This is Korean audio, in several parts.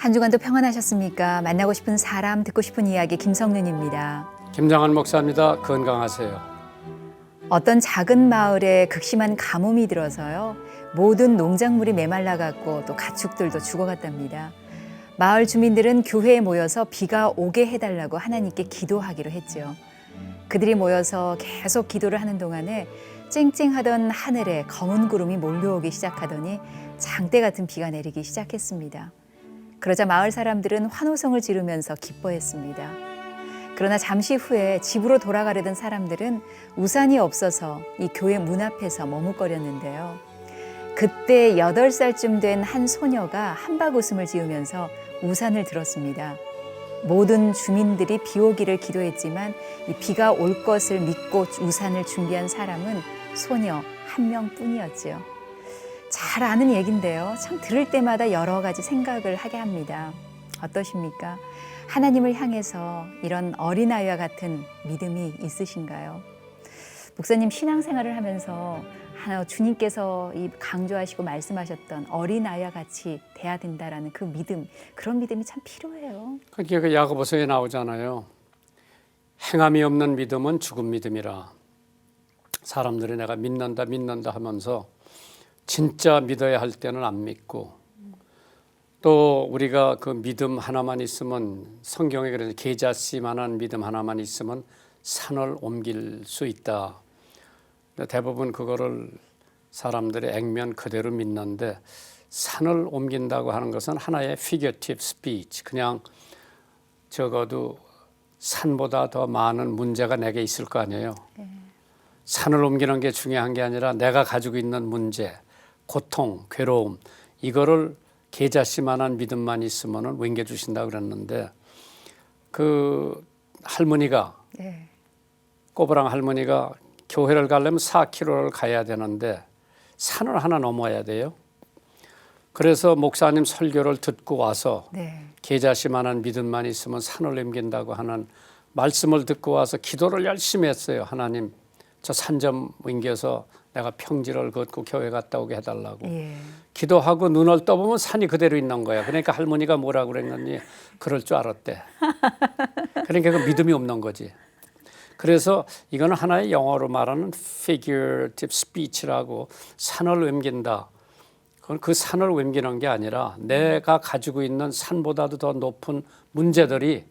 한 주간도 평안하셨습니까? 만나고 싶은 사람, 듣고 싶은 이야기 김성윤입니다. 김장한 목사입니다. 건강하세요. 어떤 작은 마을에 극심한 가뭄이 들어서요. 모든 농작물이 메말라갔고 또 가축들도 죽어갔답니다. 마을 주민들은 교회에 모여서 비가 오게 해달라고 하나님께 기도하기로 했죠. 그들이 모여서 계속 기도를 하는 동안에 쨍쨍하던 하늘에 검은 구름이 몰려오기 시작하더니 장대 같은 비가 내리기 시작했습니다. 그러자 마을 사람들은 환호성을 지르면서 기뻐했습니다. 그러나 잠시 후에 집으로 돌아가려던 사람들은 우산이 없어서 이 교회 문 앞에서 머뭇거렸는데요. 그때 8살쯤 된 한 소녀가 한박 웃음을 지으면서 우산을 들었습니다. 모든 주민들이 비 오기를 기도했지만 이 비가 올 것을 믿고 우산을 준비한 사람은 소녀 한 명뿐이었지요. 잘 아는 얘긴데요. 참 들을 때마다 여러 가지 생각을 하게 합니다. 어떠십니까? 하나님을 향해서 이런 어린아이와 같은 믿음이 있으신가요? 목사님 신앙생활을 하면서 주님께서 강조하시고 말씀하셨던 어린아이와 같이 돼야 된다라는 그 믿음, 그런 믿음이 참 필요해요. 그게 그 야고보서에 나오잖아요. 행함이 없는 믿음은 죽은 믿음이라. 사람들이 내가 믿는다 하면서 진짜 믿어야 할 때는 안 믿고, 또 우리가 그 믿음 하나만 있으면, 성경에 그래서 계자씨만한 믿음 하나만 있으면 산을 옮길 수 있다. 대부분 그거를 사람들이 액면 그대로 믿는데, 산을 옮긴다고 하는 것은 하나의 figurative speech, 그냥 적어도 산보다 더 많은 문제가 내게 있을 거 아니에요. 산을 옮기는 게 중요한 게 아니라 내가 가지고 있는 문제, 고통, 괴로움, 이거를 계자씨만한 믿음만 있으면 옮겨주신다고 그랬는데, 그 할머니가, 꼬부랑 할머니가 교회를 가려면 4km를 가야 되는데 산을 하나 넘어야 돼요. 그래서 목사님 설교를 듣고 와서 계자씨만한 믿음만 있으면 산을 넘긴다고 하는 말씀을 듣고 와서 기도를 열심히 했어요. 하나님, 저 산 좀 옮겨서 내가 평지를 걷고 교회 갔다 오게 해달라고. 기도하고 눈을 떠보면 산이 그대로 있는 거야. 그러니까 할머니가 뭐라고 그랬느니 그럴 줄 알았대. 그러니까 그 믿음이 없는 거지. 그래서 이거는 하나의 영어로 말하는 figurative speech라고, 산을 옮긴다. 그건 그 산을 옮기는 게 아니라 내가 가지고 있는 산보다도 더 높은 문제들이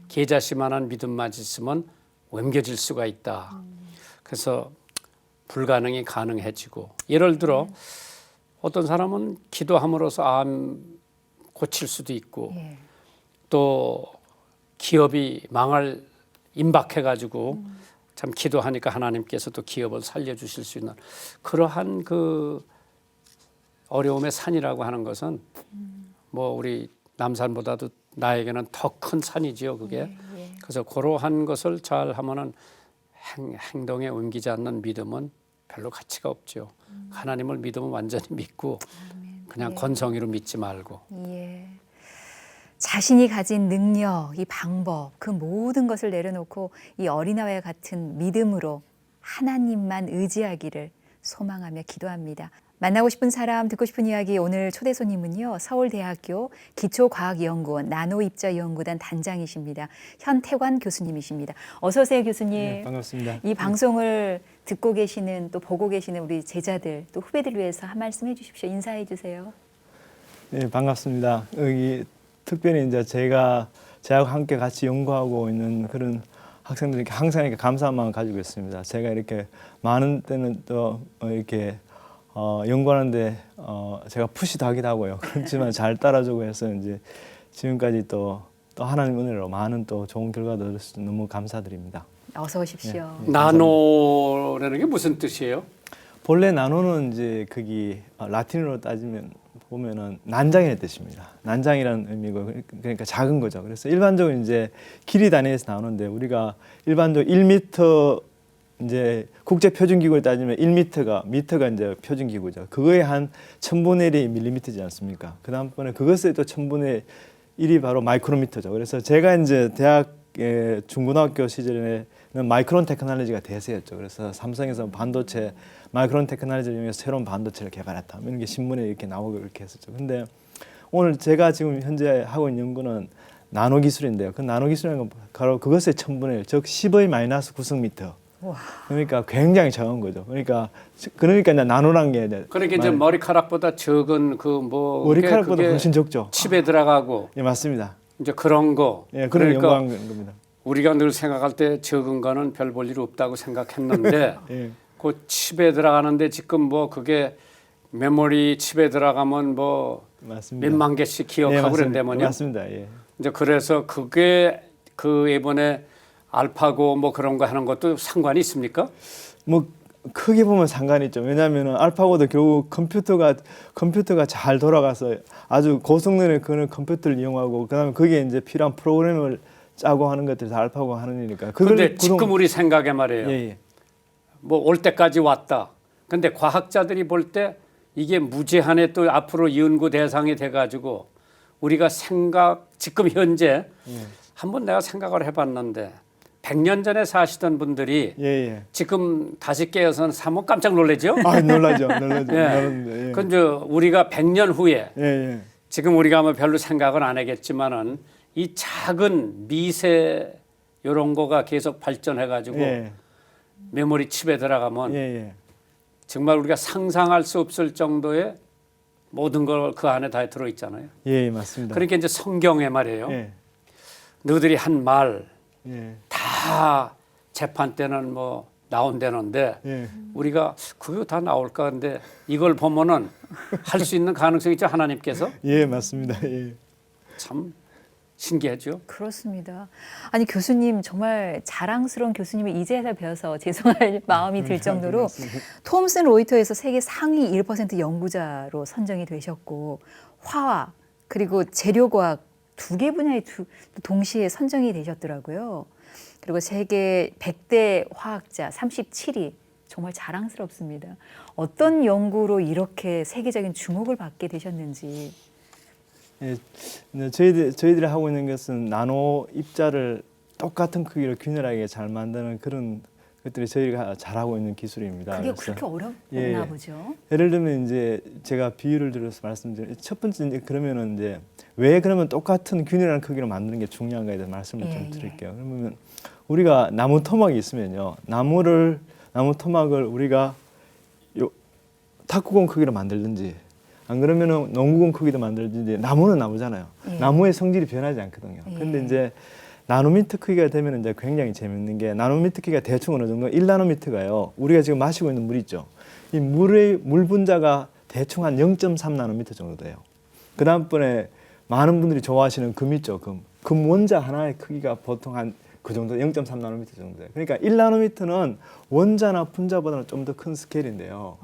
계자씨만한 믿음만 있으면 옮겨질 수가 있다. 그래서 불가능이 가능해지고, 예를 들어 어떤 사람은 기도함으로써 암 고칠 수도 있고, 또 기업이 망할 임박해가지고 참 기도하니까 하나님께서 또 기업을 살려주실 수 있는 그러한 그 어려움의 산이라고 하는 것은 뭐 우리 남산보다도 나에게는 더 큰 산이지요, 그게. 그래서 그러한 것을 잘 하면은 행동에 옮기지 않는 믿음은 별로 가치가 없죠. 하나님을 믿으면 완전히 믿고 그냥 권성이로 믿지 말고. 자신이 가진 능력, 이 방법, 그 모든 것을 내려놓고 이 어린아이와 같은 믿음으로 하나님만 의지하기를 소망하며 기도합니다. 만나고 싶은 사람, 듣고 싶은 이야기, 오늘 초대 손님은요, 서울대학교 기초과학연구원 나노입자연구단 단장이십니다. 현태관 교수님이십니다. 어서 오세요, 교수님. 네, 반갑습니다. 이 방송을 듣고 계시는, 또 보고 계시는 우리 제자들, 또 후배들 위해서 한 말씀 해주십시오. 인사해 주세요. 네, 반갑습니다. 여기 특별히 이제 제가 저하고 함께 같이 연구하고 있는 그런 학생들에게 항상 이렇게 감사한 마음을 가지고 있습니다. 제가 이렇게 많은 때는 또 이렇게 연구하는데 제가 푸시도 하기도 하고요. 그렇지만 잘 따라주고 해서 이제 지금까지 또 하나님 은혜로 많은 또 좋은 결과도 얻어서 너무 감사드립니다. 어서 오십시오. 네, 나노라는 게 무슨 뜻이에요? 본래 나노는 이제 거기 라틴어로 따지면 보면은 난장이라는 뜻입니다. 난장이라는 의미고, 그러니까 작은 거죠. 그래서 일반적으로 이제 길이 단위에서 나오는데, 우리가 일반적으로 1m 이제 국제 표준 기구를 따지면 1m가 이제 표준 기구죠. 그거의 한 1000분의 1이 밀리미터지 않습니까? 그다음번에 그것의 또 1000분의 1이 바로 마이크로미터죠. 그래서 제가 이제 대학의 중고등학교 시절에는 마이크론 테크놀로지가 대세였죠. 그래서 삼성에서 반도체 마이크론 테크놀로지를 이용해서 새로운 반도체를 개발했다, 이런 게 신문에 이렇게 나오고 이렇게 했었죠. 근데 오늘 제가 지금 현재 하고 있는 연구는 나노 기술인데요. 그 나노 기술이라는 건 바로 그것의 1000분의 1, 즉 10의 마이너스 9승미터. 와. 그러니까 굉장히 작은 거죠. 그러니까 이제 나노란 게 이제 그러니까 이제 머리카락보다 적은 그 뭐 머리카락보다 훨씬 적죠. 칩에 들어가고 예, 맞습니다. 이제 그런 거. 예, 그런 그러니까 연구한 겁니다. 우리가 늘 생각할 때 적은 거는 별 볼 일 없다고 생각했는데 예. 그 칩에 들어가는데 지금 뭐 그게 메모리 칩에 들어가면 뭐 맞습니다. 몇만 개씩 예, 기억하고 맞습니다. 그런다면요. 맞습니다. 예. 이제 그래서 그게 그 이번에 알파고 뭐 그런 거 하는 것도 상관이 있습니까? 뭐 크게 보면 상관이 있죠. 왜냐하면 알파고도 결국 컴퓨터가 잘 돌아가서 아주 고성능의 그런 컴퓨터를 이용하고 그다음에 거기에 이제 필요한 프로그램을 짜고 하는 것들이 다 알파고 하는 일이니까. 그런데 지금 우리 생각에 말이에요. 예, 예. 뭐 올 때까지 왔다. 근데 과학자들이 볼 때 이게 무제한의 또 앞으로 연구 대상이 돼가지고 우리가 지금 현재 한번 내가 생각을 해봤는데 100년 전에 사시던 분들이 예, 예. 지금 다시 깨어서는 사뭇 깜짝 놀라죠? 아, 놀라죠. 예. 놀랐는데. 예. 근데 우리가 100년 후에 예, 예. 지금 우리가 뭐 별로 생각은 안 하겠지만은 이 작은 미세 이런 거가 계속 발전해가지고 예. 메모리 칩에 들어가면 예, 예. 정말 우리가 상상할 수 없을 정도의 모든 걸 그 안에 다 들어있잖아요. 예, 맞습니다. 그러니까 이제 성경에 말이에요. 예. 너희들이 한 말 다 예. 재판 때는 뭐 나온다는데 예. 우리가 그거 다 나올까 근데 이걸 보면은 할 수 있는 가능성이 있죠. 하나님께서 예, 맞습니다. 예. 참 신기하죠. 그렇습니다. 아니 교수님 정말 자랑스러운 교수님을 이제야 배워서 죄송할 마음이 들 정도로 톰슨 로이터에서 세계 상위 1% 연구자로 선정이 되셨고 화학 그리고 재료과학 두 개 분야에 동시에 선정이 되셨더라고요. 그리고 세계 100대 화학자 37위 정말 자랑스럽습니다. 어떤 연구로 이렇게 세계적인 주목을 받게 되셨는지. 예, 저희들이 하고 있는 것은 나노 입자를 똑같은 크기로 균일하게 잘 만드는 그런 것들이 저희가 잘하고 있는 기술입니다. 그게 그래서 그렇게 어렵나 예, 보죠. 예를 들면 이제 제가 비유를 들어서 말씀드리면 첫 번째 이제 그러면은 이제 왜 그러면 똑같은 균일한 크기로 만드는 게 중요한가에 대해서 말씀을 예, 좀 드릴게요. 그러면 우리가 나무 토막이 있으면요, 나무 토막을 우리가 요 탁구공 크기로 만들든지 안 그러면은 농구공 크기로 만들든지 나무는 나무잖아요. 예. 나무의 성질이 변하지 않거든요. 예. 근데 이제 나노미터 크기가 되면 이제 굉장히 재밌는 게 나노미터 크기가 대충 어느 정도 1나노미터가요. 우리가 지금 마시고 있는 물 있죠. 이 물 분자가 대충 한 0.3 나노미터 정도 돼요. 그다음번에 많은 분들이 좋아하시는 금 있죠. 금 원자 하나의 크기가 보통 한 그 정도 0.3 나노미터 정도 돼요. 그러니까 1나노미터는 원자나 분자보다는 좀 더 큰 스케일인데요.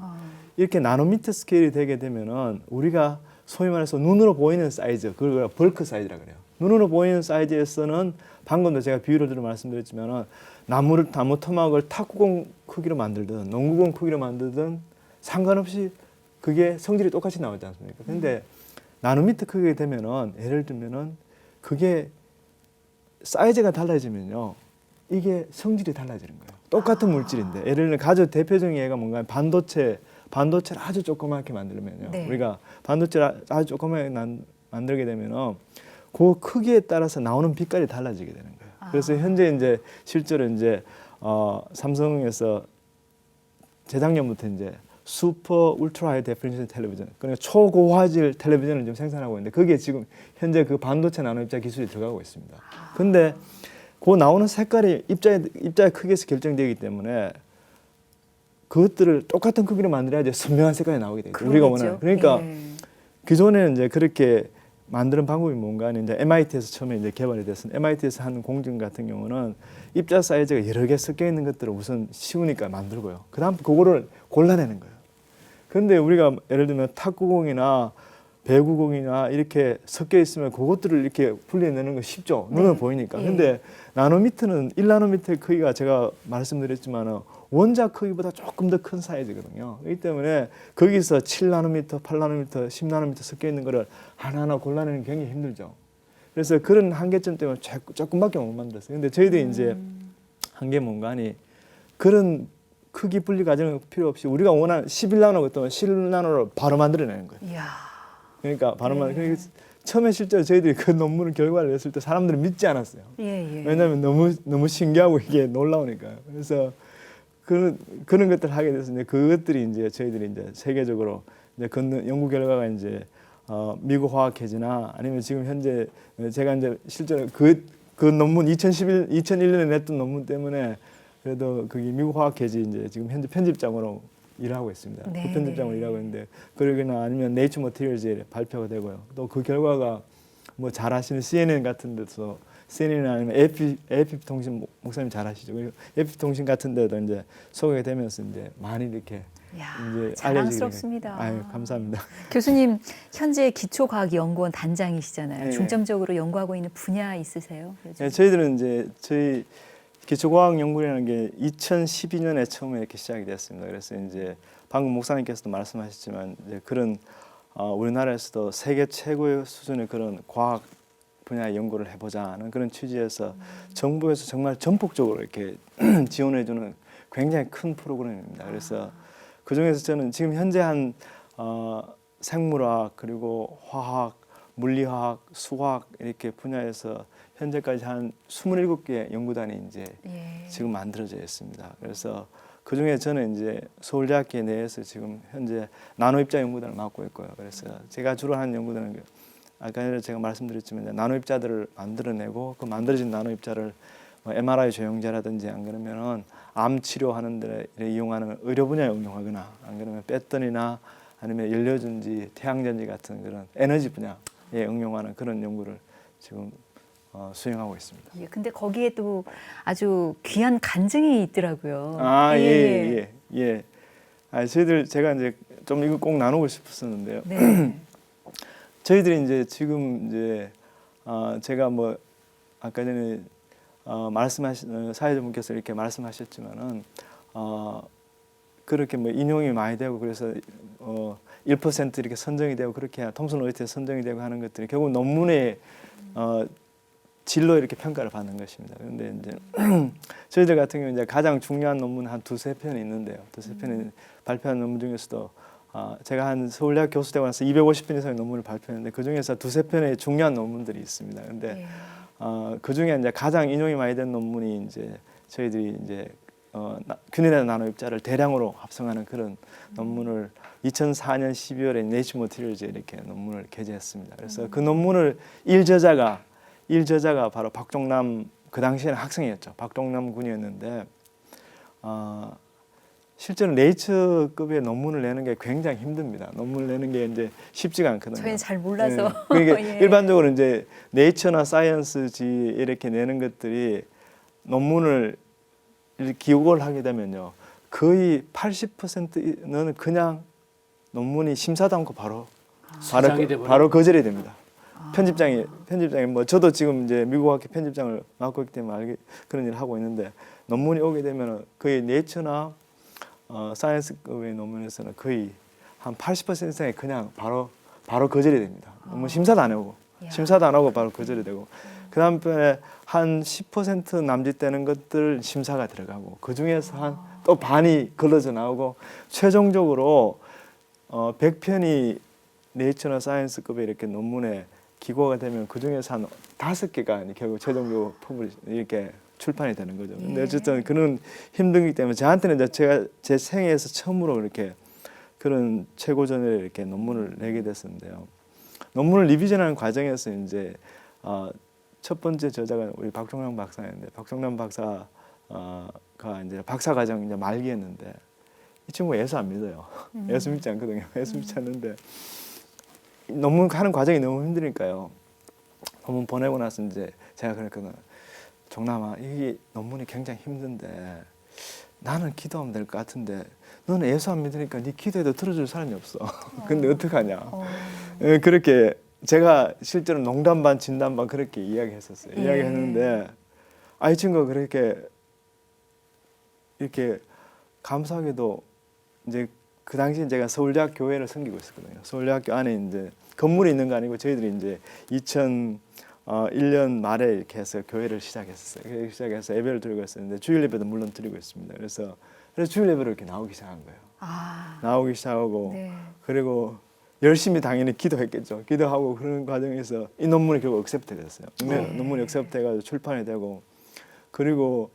이렇게 나노미터 스케일이 되게 되면은 우리가 소위 말해서 눈으로 보이는 사이즈, 그걸 벌크 사이즈라 그래요. 눈으로 보이는 사이즈에서는 방금도 제가 비유를 들어 말씀드렸지만은 나무 토막을 탁구공 크기로 만들든 농구공 크기로 만들든 상관없이 그게 성질이 똑같이 나오지 않습니까? 근데 나노미터 크기가 되면은 예를 들면은 그게 사이즈가 달라지면요, 이게 성질이 달라지는 거예요. 똑같은 물질인데 예를 들면 가장 대표적인 예가 뭔가 반도체를 아주 조그맣게 만들면요, 네. 우리가 반도체를 아주 조그맣게 만들게 되면은 그 크기에 따라서 나오는 빛깔이 달라지게 되는 거예요. 그래서 현재 이제 실제로 이제 삼성에서 재작년부터 이제 슈퍼 울트라 하이 데피니션 텔레비전, 그러니까 초고화질 텔레비전을 좀 생산하고 있는데 그게 지금 현재 그 반도체 나노 입자 기술이 들어가고 있습니다. 근데 그 나오는 색깔이 입자의 크기에서 결정되기 때문에 그것들을 똑같은 크기로 만들어야지 선명한 색깔이 나오게 되죠. 우리가 원하는. 그러니까 기존에는 이제 그렇게 만드는 방법이 뭔가 하는 이제 MIT에서 처음에 이제 개발이 됐습니다. MIT에서 하는 공정 같은 경우는 입자 사이즈가 여러 개 섞여 있는 것들을 우선 쉬우니까 만들고요. 그다음 그거를 골라내는 거예요. 그런데 우리가 예를 들면 탁구공이나 배구공이나 이렇게 섞여 있으면 그것들을 이렇게 분리해내는 건 쉽죠. 눈으로 보이니까. 근데 나노미터는 1나노미터의 크기가 제가 말씀드렸지만은 원자 크기보다 조금 더 큰 사이즈거든요. 그렇기 때문에 거기서 7나노미터, 8나노미터, 10나노미터 섞여 있는 거를 하나하나 골라내는 게 굉장히 힘들죠. 그래서 그런 한계점 때문에 조금밖에 못 만들었어요. 근데 저희들이 이제 한계 뭔가 하니 그런 크기 분리 과정이 필요 없이 우리가 원하는 11나노 같은 10나노로 바로 만들어내는 거예요. 이야. 그러니까 바로만 처음에 실제로 저희들이 그 논문 결과를 냈을 때 사람들이 믿지 않았어요. 예, 예. 왜냐하면 너무 신기하고 이게 놀라우니까요. 그래서 그런 것들을 하게 돼서 이제 그것들이 이제 저희들이 이제 세계적으로 이제 그 연구 결과가 이제 미국 화학회지나 아니면 지금 현재 제가 이제 실제로 그 논문 2001년에 냈던 논문 때문에 그래도 그게 미국 화학회지 이제 지금 현재 편집장으로 일하고 있습니다. 네, 그 편집장으로 네. 일하고 있는데 그러거나 아니면 네이처 머티리얼즈에 발표가 되고요. 또 그 결과가 뭐 잘 아시는 CNN 같은 데서 CNN 아니면 AP 통신 목사님 잘 아시죠? AP 통신 같은 데도 이제 소개가 되면서 이제 많이 이렇게 야, 이제 자랑스럽습니다. 아유, 감사합니다. 교수님 현재 기초과학연구원 단장이시잖아요. 네. 중점적으로 연구하고 있는 분야 있으세요? 요즘? 네, 저희들은 이제 저희 기초과학 연구라는 게 2012년에 처음에 이렇게 시작이 됐습니다. 그래서 이제 방금 목사님께서도 말씀하셨지만 이제 그런 우리나라에서도 세계 최고의 수준의 그런 과학 분야 연구를 해보자는 그런 취지에서 정부에서 정말 전폭적으로 이렇게 지원해주는 굉장히 큰 프로그램입니다. 그래서 그 중에서 저는 지금 현재 한 생물학 그리고 화학, 물리화학, 수학 이렇게 분야에서 현재까지 한 27개 연구단이 이제 예. 지금 만들어져 있습니다. 그래서 그 중에 저는 이제 서울대학교 내에서 지금 현재 나노입자 연구단을 맡고 있고요. 그래서 제가 주로 하는 연구단은 아까 전에 제가 말씀드렸지만 나노입자들을 만들어내고 그 만들어진 나노입자를 뭐 MRI 조영제라든지 안 그러면은 암 치료하는 데 이용하는 의료 분야에 응용하거나 안 그러면 배터리나 아니면 연료전지, 태양전지 같은 그런 에너지 분야에 응용하는 그런 연구를 지금 수행하고 있습니다. 예, 근데 거기에 또 아주 귀한 간증이 있더라고요. 예. 제가 이제 좀 이거 꼭 나누고 싶었었는데요. 네. 저희들이 이제 지금 이제 제가 뭐 아까 전에 말씀하신 사회자분께서 이렇게 말씀하셨지만은 그렇게 뭐 인용이 많이 되고 그래서 1% 이렇게 선정이 되고 그렇게 톰슨 로이터에 선정이 되고 하는 것들이 결국 논문의 질로 이렇게 평가를 받는 것입니다. 그런데 이제 저희들 같은 경우 이제 가장 중요한 논문 한 두세 편이 있는데요. 두세 편이 발표한 논문 중에서도 제가 한 서울대학 교수 되고 나서 250편 이상의 논문을 발표했는데 그 중에서 두세 편의 중요한 논문들이 있습니다. 그런데 예. 그 중에 이제 가장 인용이 많이 된 논문이 이제 저희들이 이제 균일한 나노 입자를 대량으로 합성하는 그런 논문을 2004년 12월에 네이처 머티리얼즈에 이렇게 논문을 게재했습니다. 그래서 그 논문을 일저자가 바로 박종남 그 당시에는 학생이었죠. 박종남 군이었는데 실제로 네이처급의 논문을 내는 게 굉장히 힘듭니다. 논문을 내는 게 이제 쉽지가 않거든요. 저희는 잘 몰라서. 그러니까 예. 일반적으로 이제 네이처나 사이언스지 이렇게 내는 것들이 논문을 이렇게 기록을 하게 되면요. 거의 80%는 그냥 논문이 심사도 않고 바로 거절이 됩니다. 편집장이 뭐 저도 지금 이제 미국 학회 편집장을 맡고 있기 때문에 그런 일을 하고 있는데 논문이 오게 되면 거의 네이처나 사이언스급의 논문에서는 거의 한 80% 이상이 그냥 바로 거절이 됩니다. 논문 심사도 안 하고 바로 거절이 되고 그다음에 한 10% 남짓되는 것들 심사가 들어가고 그 중에서 한 또 반이 걸러져 나오고 최종적으로 100편이 네이처나 사이언스급의 이렇게 논문에 기고가 되면 그 중에서 한 5개가 결국 최종적으로 이렇게 출판이 되는 거죠. 근데 어쨌든 그런 힘들기 때문에 저한테는 이제 제가 제 생애에서 처음으로 이렇게 그런 최고전을 이렇게 논문을 내게 됐었는데요. 논문을 리비전하는 과정에서 이제 첫 번째 저자가 우리 박종남 박사였는데 박종남 박사가 이제 박사 과정 이제 말기였는데 이 친구 예수 안 믿어요. 예수 믿지 않거든요. 예수 믿지 않는데 논문 하는 과정이 너무 힘드니까요. 논문 보내고 나서 이제 제가 그랬거든요. 종남아, 이 논문이 굉장히 힘든데 나는 기도하면 될 것 같은데 너는 예수 안 믿으니까 네 기도해도 들어줄 사람이 없어. 근데 어떡하냐. 그렇게 제가 실제로 농담 반 진담 반 그렇게 이야기했었어요. 이야기했는데 이 친구가 그렇게 이렇게 감사하게도 이제 그 당시 제가 서울대학 교회를 섬기고 있었거든요. 서울대학교 안에 이제 건물이 있는 거 아니고 저희들이 이제 2001년 말에 이렇게 해서 교회를 시작했었어요. 시작해서 예배를 드리고 있었는데 주일 예배도 물론 드리고 있습니다. 그래서 주일 예배로 이렇게 나오기 시작한 거예요. 나오기 시작하고 네. 그리고 열심히 당연히 기도했겠죠. 기도하고 그런 과정에서 이 논문이 결국 억셉트 됐어요. 논문이 억셉트 해가지고 출판이 되고, 그리고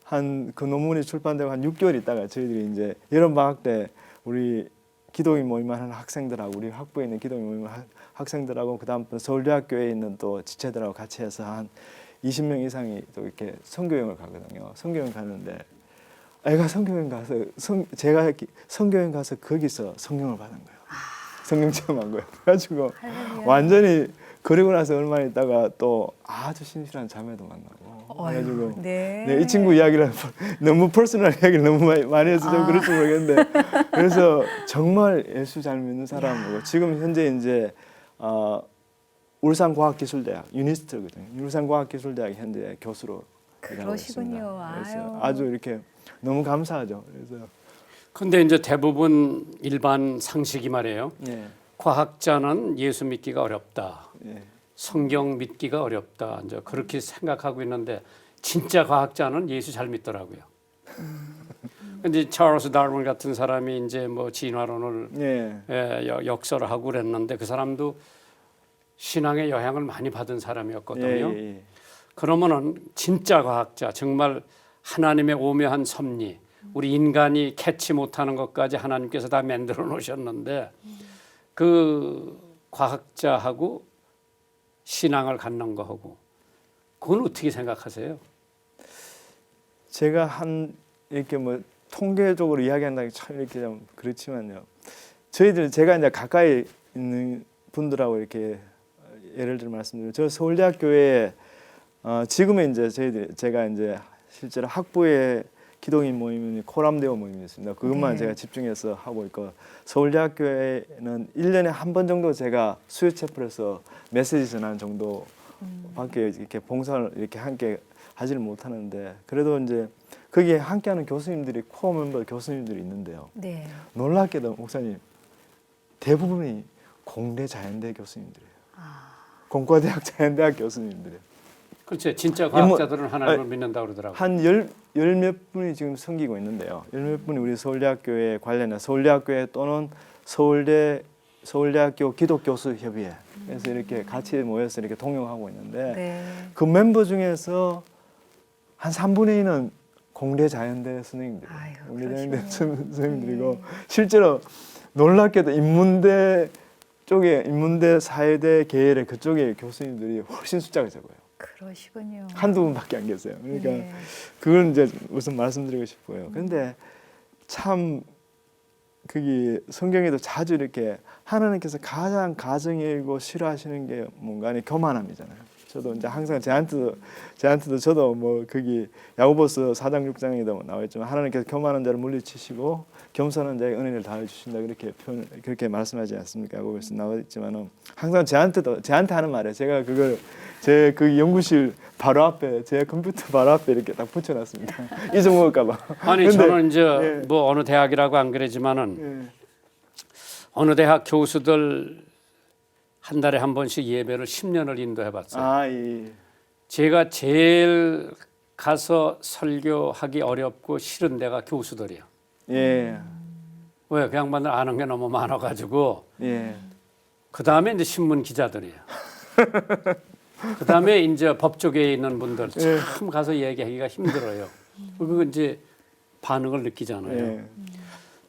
한 그 논문이 출판되고 한 6개월 있다가 저희들이 이제 여름 방학 때 우리 기독인 모임을 하는 학생들하고, 우리 학부에 있는 기독인 모임 학생들하고, 그다음 또 서울대학교에 있는 또 지체들하고 같이 해서 한 20명 이상이 또 이렇게 선교여행을 가거든요. 선교여행 가는데 애가 선교여행 가서 제가 선교여행 가서 거기서 성령을 받은 거예요. 성령 체험한 거예요. 그래가지고 완전히, 그리고 나서 얼마 있다가 또 아주 신실한 자매도 만나고, 그래가지고 네, 이 친구 이야기를 너무 퍼스널 이야기를 너무 많이 해서 좀 그럴지 모르겠는데, 그래서 정말 예수 잘 믿는 사람이고, 지금 현재 이제 울산과학기술대학 유니스트거든요. 울산과학기술대학 현재 교수로 일하고 있습니다. 그러시군요. 그래서 아주 이렇게 너무 감사하죠. 그래서 근데 이제 대부분 일반 상식이 말이에요. 예, 과학자는 예수 믿기가 어렵다. 예. 성경 믿기가 어렵다. 이제 그렇게 생각하고 있는데 진짜 과학자는 예수 잘 믿더라고요. 근데 찰스 다윈 같은 사람이 이제 뭐 진화론을 역설을 하고 그랬는데 그 사람도 신앙의 영향을 많이 받은 사람이었거든요. 그러면은 진짜 과학자, 정말 하나님의 오묘한 섭리, 우리 인간이 캐치 못하는 것까지 하나님께서 다 만들어 놓으셨는데 그 과학자하고 신앙을 갖는 거하고 그건 어떻게 생각하세요? 제가 한 이렇게 뭐 통계적으로 이야기한다는 게 참 이렇게 좀 그렇지만요. 저희들, 제가 이제 가까이 있는 분들하고 이렇게 예를 들어 말씀드리면, 저 서울대학교에 지금은 이제 제가 이제 실제로 학부의 기독인 모임이 코람데오 모임이 있습니다. 그것만 제가 집중해서 하고 있고, 서울대학교에는 1년에 한 번 정도 제가 수요 채플에서 메시지 전하는 정도밖에 이렇게 봉사를 이렇게 함께 하지를 못하는데, 그래도 이제 거기에 함께하는 교수님들이, 코어 멤버 교수님들이 있는데요. 네. 놀랍게도 목사님 대부분이 공대 자연대 교수님들이에요. 공과대학 자연대학 교수님들이에요. 그렇죠. 진짜 과학자들은 하나님을 믿는다고 그러더라고요. 한 열 몇 분이 지금 섬기고 있는데요. 열 몇 분이 우리 서울대학교에 관련해, 서울대학교에 또는 서울대학교 기독교수협의회, 그래서 이렇게 같이 모여서 이렇게 동역하고 있는데, 그 멤버 중에서 한 3분의 2는 공대 자연대 선생님들이에요. 공대 자연대 선생님들이고, 실제로 놀랍게도 인문대 쪽에, 인문대 사회대 계열의 그쪽에 교수님들이 훨씬 숫자가 적어요. 그러시군요. 한두 분밖에 안 계세요. 그러니까 그걸 이제 우선 말씀드리고 싶고요. 그런데 참 그게 성경에도 자주 이렇게 하나님께서 가장 가정이고 싫어하시는 게 뭔가 아니 교만함이잖아요. 저도 이제 항상 제한테도 저도 뭐 거기 야고보서 4장 6장에도 나와 있지만, 하나님께서 교만한 자를 물리치시고 겸손한 자에게 은혜를 다해 주신다, 그렇게 말씀하지 않습니까? 야고보서 나와 있지만은 항상 제한테 하는 말이에요. 제가 그걸 제 그 연구실 바로 앞에, 제 컴퓨터 바로 앞에 이렇게 딱 붙여놨습니다. 잊어먹을까 봐. 아니 근데, 저는 이제 뭐 어느 대학이라고 안 그러지만은 어느 대학 교수들 한 달에 한 번씩 예배를 10년을 인도해봤어요. 제가 제일 가서 설교하기 어렵고 싫은 데가 교수들이요. 왜? 그 양반들 아는 게 너무 많아가지고. 그 다음에 이제 신문 기자들이에요. 그 다음에 이제 법조계에 있는 분들 참 가서 얘기하기가 힘들어요. 그리고 이제 반응을 느끼잖아요.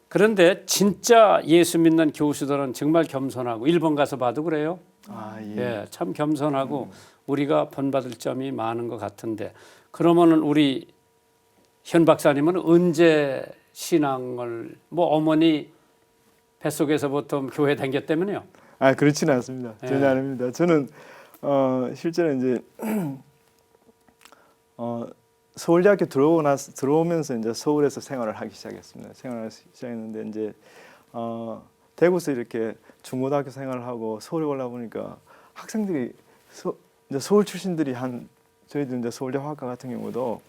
그런데 진짜 예수 믿는 교수들은 정말 겸손하고, 일본 가서 봐도 그래요. 참 겸손하고 우리가 본받을 점이 많은 것 같은데, 그러면은 우리 현 박사님은 언제 신앙을, 뭐 어머니 뱃속에서부터 교회 다녔다면요? 그렇지는 않습니다. 전혀 아닙니다. 저는 실제로 이제 서울대학교 들어오면서 이제 서울에서 생활을 하기 시작했습니다. 생활을 시작했는데, 이제 대구에서 이렇게 중고등학교 생활을 하고 서울에 올라 보니까 학생들이 이제 서울 출신들이 저희들 이제 서울대 화학과 같은 경우도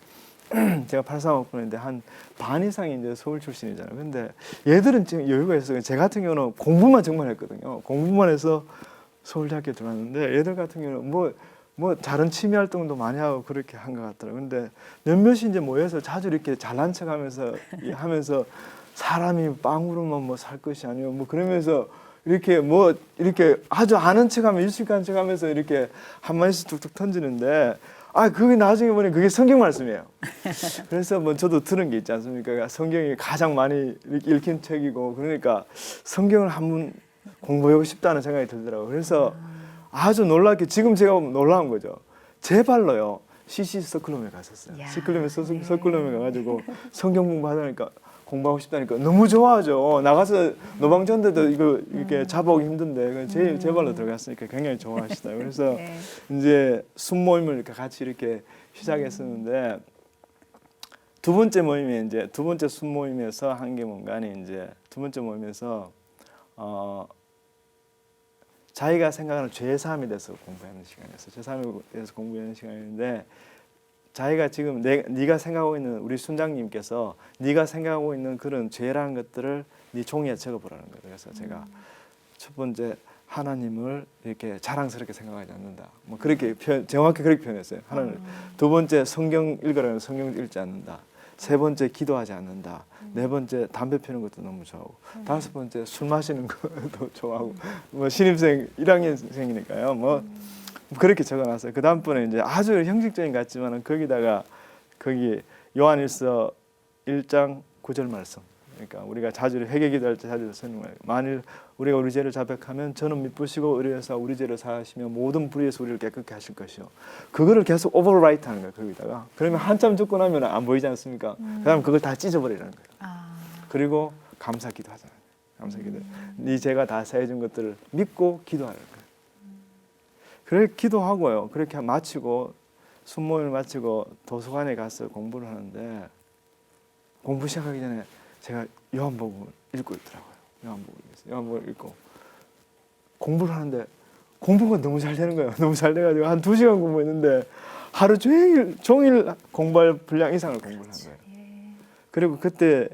제가 83학번인데 한 반 이상이 이제 서울 출신이잖아요. 근데 얘들은 지금 여유가 있어요. 제 같은 경우는 공부만 정말 했거든요. 공부만 해서 서울대학교에 들어왔는데, 얘들 같은 경우는 뭐 다른 취미 활동도 많이 하고 그렇게 한 것 같더라고요. 근데 몇몇이 이제 모여서 자주 이렇게 잘난 척하면서 하면서 사람이 빵으로만 뭐 살 것이 아니고 뭐 그러면서 이렇게 뭐 이렇게 아주 아는 척하면 유식한 척하면서 이렇게 한 마디씩 툭툭 던지는데 그게 나중에 보니 그게 성경 말씀이에요. 그래서 뭐 저도 들은 게 있지 않습니까? 성경이 가장 많이 읽힌 책이고 그러니까 성경을 한번 공부하고 싶다는 생각이 들더라고요. 그래서 아주 놀랍게 지금 제가 보면 놀라운 거죠. 제 발로요. CC 서클룸에 갔었어요. 야, 서클룸에 가가지고 성경 공부하고 싶다니까 너무 좋아하죠. 나가서 노방전대도 이거 이렇게 잡아오기 힘든데 제 발로 들어갔으니까 굉장히 좋아하시다. 그래서 네. 이제 순모임을 이렇게 같이 이렇게 시작했었는데 두 번째 모임에 이제 두 번째 순모임에서 한계문간이 이제 두 번째 모임에서 자기가 생각하는 죄 사함에 대해서 공부하는 시간이었어요. 죄 사함에 대해서 공부하는 시간인데 자기가 지금 네가 생각하고 있는 우리 순장님께서 네가 생각하고 있는 그런 죄라는 것들을 네 종이에 적어보라는 거예요. 그래서 제가 첫 번째 하나님을 이렇게 자랑스럽게 생각하지 않는다. 뭐 그렇게 정확히 그렇게 표현했어요. 하나님. 두 번째 성경 읽으라는 성경 읽지 않는다. 세 번째 기도하지 않는다. 네 번째 담배 피우는 것도 너무 좋아하고 다섯 번째 술 마시는 것도 좋아하고 뭐 신입생 1학년생이니까요. 뭐 그렇게 적어놨어요. 그 다음번에 이제 아주 형식적인 것 같지만은 거기다가 거기 요한일서 1장 9절 말씀. 그러니까 우리가 자주 회개기도할 때 자주 쓰는 거예요. 만일 우리가 우리 죄를 자백하면 저는 미쁘시고 의로워서 우리 죄를 사하시며 모든 불의에서 우리를 깨끗게 하실 것이요. 그거를 계속 오버라이트 하는 거예요. 거기다가. 그러면 한참 듣고 나면 안 보이지 않습니까? 그다음 그걸 다 찢어버리라는 거예요. 그리고 감사기도 하잖아요. 감사기도. 네 죄가 다 사해진 것들을 믿고 기도하는 거예요. 그래 기도하고요. 그렇게 마치고 순모임을 마치고 도서관에 가서 공부를 하는데 공부 시작하기 전에 제가 요한복음을 읽고 있더라고요. 요한복음을 읽고 공부를 하는데 공부가 너무 잘 되는 거예요. 너무 잘 돼가지고 한 2시간 공부했는데 하루 종일 공부할 분량 이상을 공부를 한 거예요. 그리고 그때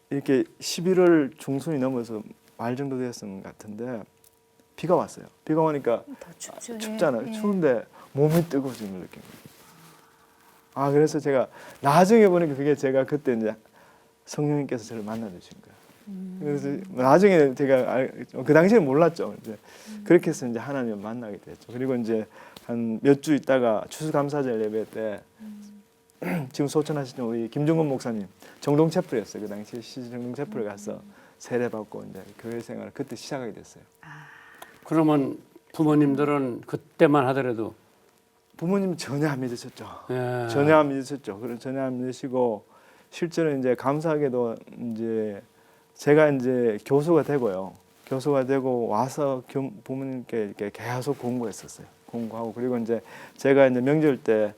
이렇게 11월 중순이 넘어서 말 정도 되었을 것 같은데 비가 왔어요. 비가 오니까 춥잖아요. 예. 추운데 몸이 뜨거워지는 걸 느낀 거예요. 그래서 제가 나중에 보니까 그게 제가 그때 이제 성령님께서 저를 만나 주신 거예요. 그래서 나중에 제가 그 당시에는 몰랐죠. 이제 그렇게 해서 이제 하나님을 만나게 됐죠. 그리고 이제 한 몇 주 있다가 추수감사절 예배 때 지금 소천하시던 우리 김종건 목사님 정동체플이었어요. 그 당시에 정동체플에 가서 세례 받고 이제 교회 생활을 그때 시작하게 됐어요. 그러면 부모님들은 그때만 하더라도 부모님 전혀 안 믿으셨죠. 예. 전혀 안 믿으셨죠. 그런 전혀 안 믿으시고 실제로 이제 감사하게도 이제 제가 이제 교수가 되고요. 교수가 되고 와서 부모님께 이렇게 계속 공부했었어요. 공부하고 그리고 이제 제가 이제 명절 때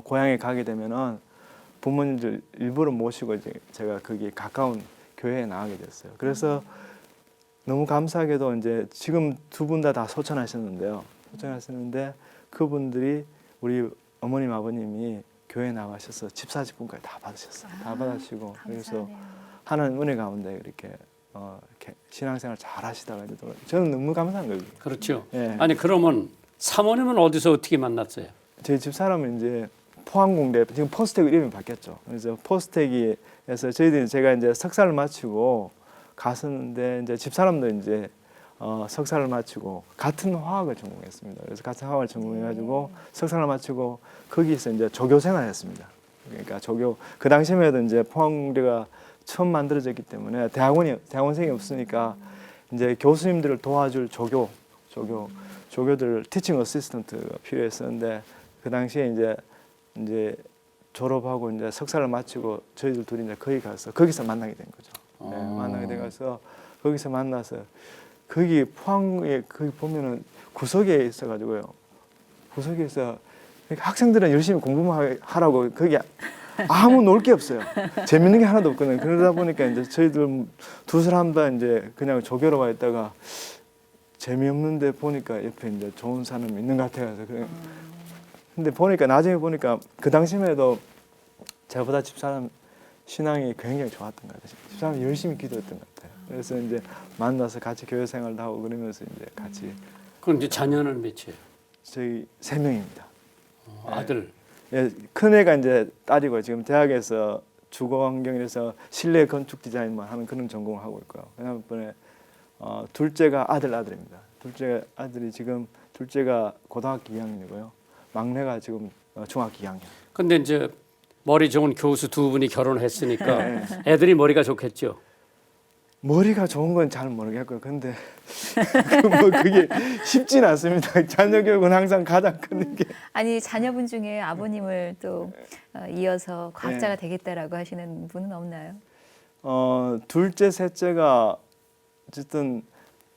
고향에 가게 되면은 부모님들 일부러 모시고 이제 제가 거기 가까운 교회에 나가게 됐어요. 그래서 너무 감사하게도 이제 지금 두 분 다 소천하셨는데요. 소천하셨는데 그분들이 우리 어머님 아버님이 교회 나가셔서 집사직분까지 다 받으셨어요. 다 받으시고 그래서 하나님 은혜 가운데 이렇게 신앙생활 잘 하시다가 이제 저는 너무 감사한 거예요. 그렇죠. 예. 아니 그러면 사모님은 어디서 어떻게 만났어요? 제 집사람은 이제 포항공대 지금 포스텍 이름이 바뀌었죠. 그래서 포스텍에서 저희들이 제가 이제 석사를 마치고 갔었는데 이제 집사람도 이제 석사를 마치고 같은 화학을 전공했습니다. 그래서 같은 화학을 전공해가지고 석사를 마치고 거기서 이제 조교 생활했습니다. 그러니까 조교 그 당시에만 해도 이제 포항공대가 처음 만들어졌기 때문에 대학원생이 없으니까 이제 교수님들을 도와줄 조교들 티칭 어시스턴트가 필요했었는데 그 당시에 이제 졸업하고 이제 석사를 마치고 저희들 둘이 이제 거기 가서 거기서 만나게 된 거죠. 네, 만나게 돼가서 거기서 만나서 거기 포항에 거기 보면은 구석에 있어가지고요. 구석에서 학생들은 열심히 공부만 하라고 거기 아무 놀 게 없어요. 재밌는 게 하나도 없거든요. 그러다 보니까 이제 저희들 두 사람 다 이제 그냥 조교로 와 있다가 재미없는데 보니까 옆에 이제 좋은 사람이 있는 것 같아서 그래. 근데 보니까 나중에 보니까 그 당시만 해도 저보다 집사람 신앙이 굉장히 좋았던 것 같아요. 집사람이 열심히 기도했던 것 같아요. 그래서 이제 만나서 같이 교회 생활도 하고 그러면서 이제 같이. 그럼 이제 자녀는 몇이에요? 저희 3명입니다. 아들. 예, 큰 애가 이제 딸이고 지금 대학에서 주거 환경에서 실내 건축 디자인만 하는 그런 전공을 하고 있고요. 그다음에 둘째가 아들입니다. 둘째 아들이 지금 둘째가 고등학교 2학년이고요. 막내가 지금 중학교 2학년. 근데 이제 머리 좋은 교수 두 분이 결혼했으니까 네. 애들이 머리가 좋겠죠. 머리가 좋은 건 잘 모르겠고요. 근데 그게 쉽진 않습니다. 자녀 교육은 항상 가장 큰 게. 아니 자녀분 중에 아버님을 또 이어서 과학자가 네. 되겠다라고 하시는 분은 없나요? 둘째, 셋째가 어쨌든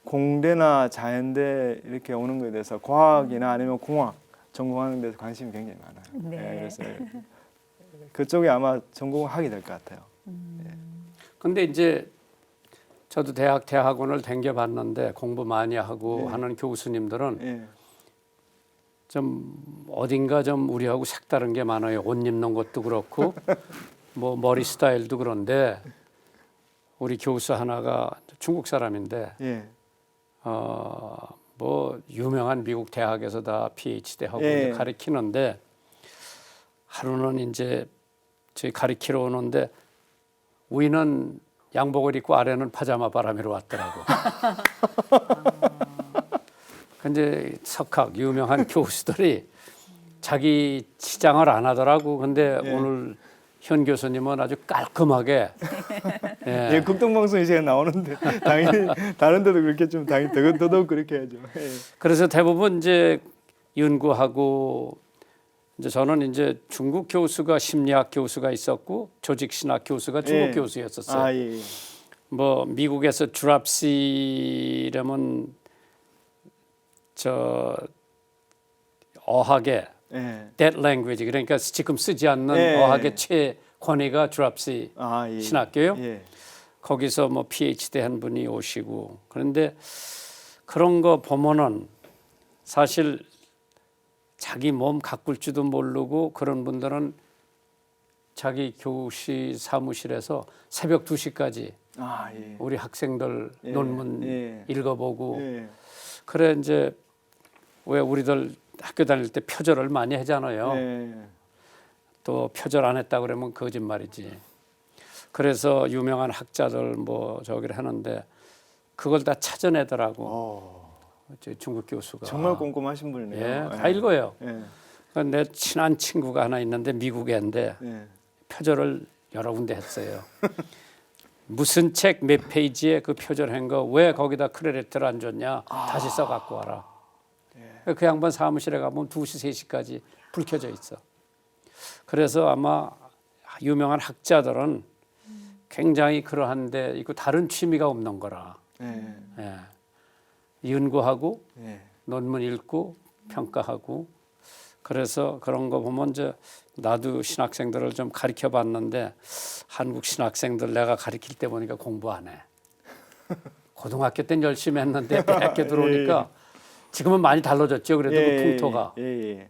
공대나 자연대 이렇게 오는 거에 대해서 과학이나 아니면 공학 전공하는 데서 관심이 굉장히 많아요. 네. 예, 그래서 그쪽에 아마 전공을 하게 될 것 같아요. 근데 이제 저도 대학원을 댕겨봤는데 공부 많이 하고 네. 하는 교수님들은 예. 좀 어딘가 좀 우리하고 색다른 게 많아요. 옷 입는 것도 그렇고 뭐 머리 스타일도 그런데 우리 교수 하나가 중국 사람인데 예. 뭐 유명한 미국 대학에서 다 PhD 하고 예. 이제 가르치는데 하루는 이제 저희 가르치러 오는데 위는 양복을 입고 아래는 파자마 바람이로 왔더라고. 근데 석학 유명한 교수들이 자기 치장을 안 하더라고. 근데 예. 오늘 현 교수님은 아주 깔끔하게 예. 예, 극동방송에 제가 나오는데 당연히 다른 데도 그렇게 좀 당연히 더더욱 그렇게 해야죠. 예. 그래서 대부분 이제 연구하고 이제 저는 이제 중국 교수가 심리학 교수가 있었고 조직신학 교수가 중국 예. 교수였었어요. 아, 예. 뭐 미국에서 드랍시라면 저 어학의 예. dead language 그러니까 지금 쓰지 않는 예. 어학의 최권위가 드랍시 아, 예. 신학교요. 예. 거기서 뭐 PhD 한 분이 오시고 그런데 그런 거 보면은 사실 자기 몸 가꿀 줄도 모르고 그런 분들은 자기 교실 사무실에서 새벽 2시까지 아, 예. 우리 학생들 예. 논문 예. 읽어보고 예. 그래 이제 왜 우리들 학교 다닐 때 표절을 많이 하잖아요. 예. 또 표절 안 했다 그러면 거짓말이지. 그래서 유명한 학자들 뭐 저기를 하는데 그걸 다 찾아내더라고. 저 중국 교수가. 정말 꼼꼼하신 분이네요. 예, 다 읽어요. 예. 내 친한 친구가 하나 있는데 미국애인데 예. 표절을 여러 군데 했어요. 무슨 책 몇 페이지에 그 표절한 거 왜 거기다 크레딧을 안 줬냐 다시 써갖고 와라. 그 양반 사무실에 가면 2시 3시까지 불 켜져 있어. 그래서 아마 유명한 학자들은 굉장히 그러한데 이거 다른 취미가 없는 거라. 예. 예. 연구하고 예. 논문 읽고 평가하고 그래서 그런 거 보면 이제 나도 신학생들을 좀 가르쳐 봤는데 한국 신학생들 내가 가르칠 때 보니까 공부 안 해. 고등학교 때는 열심히 했는데 대학교 들어오니까 지금은 많이 달라졌죠. 그래도 그 풍토가. 예.